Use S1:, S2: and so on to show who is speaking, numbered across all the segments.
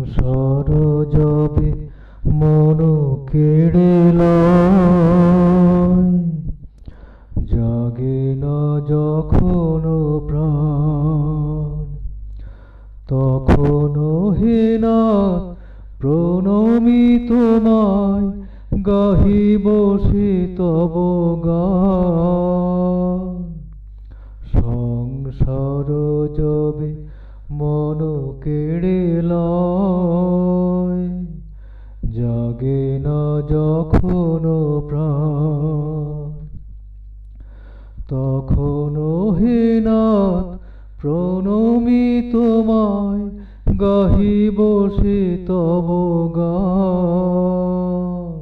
S1: সংসার যবে মন কেড়ে লয়, জাগে না যখন প্রাণ, তখন হে নাথ প্রণমি তোমায়, গাহিব সে তব গান। সংসার যবে মন কেড়ে লয়, জাগে না যখন প্রাণ, তখন হে নাথ প্রণমি তোমায়, গাহিব সে তব গান।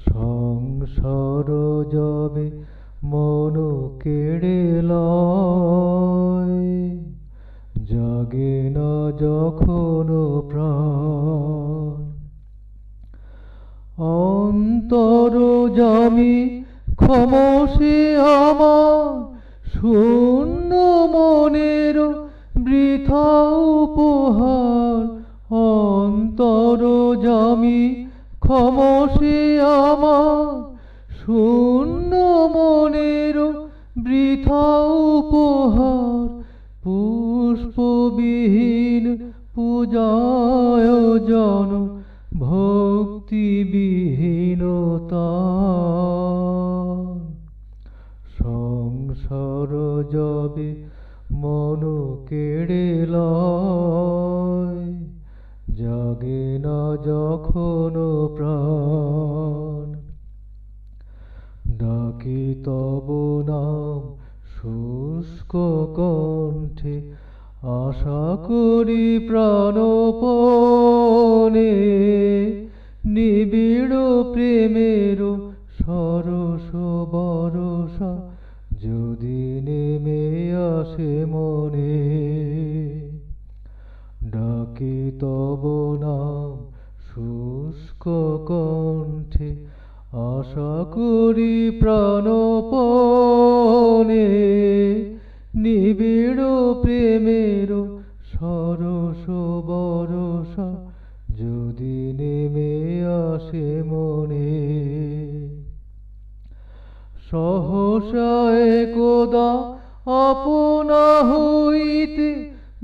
S1: সংসার যবে মন কেড়ে লয়, জাগে না যখন প্রাণ। অন্তরজামী ক্ষমসে আমার, শূন্য মনের বৃথা উপহার। অন্তরজামী ক্ষমসে আমার, শূন্য মনের বৃথা উপহার। পুষ্পবিহীন পূজায়োজন, ভক্তিবিহীনতা। সংসার যবে মন কেড়ে লয়, জাগে না যখন প্রাণ। ডাকি তব নাম শুষ্ক কণ্ঠে, আশা করি প্রাণপণে। নিবিড় প্রেমের সরস বরষা, যদি নেমে আসে মনে। ডাকি তব নাম শুষ্ক কণ্ঠে, আশা করি প্রাণপণে। নিবিড় প্রেমের সরস বরষা, যদি নেমে আসে মনে। সহসা একদা আপনা হইতে,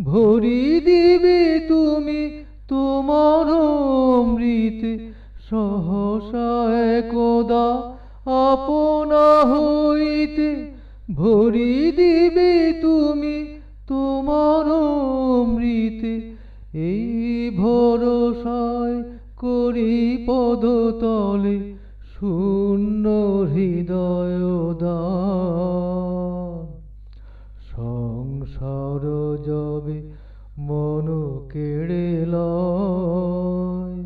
S1: ভরি দিবে তুমি তোমার অমৃতে। সহসা একদা আপনা হইতে, ভরি দিবে তুমি তোমার অমৃতে। এই ভরসায় করি পদতলে, শূন্য হৃদয় দান। সংসার যবে মন কেড়ে লয়,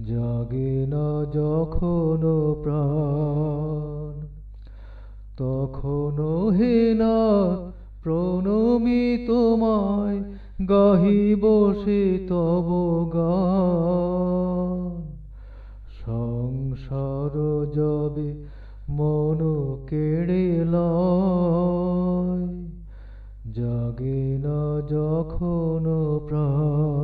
S1: জাগে না যখন প্রাণ, তখন হে নাথ প্রণমি তোমায়, গাহিব সে তব গান। সংসার যবে মন কেড়ে লয়, জাগে না যখন প্রাণ।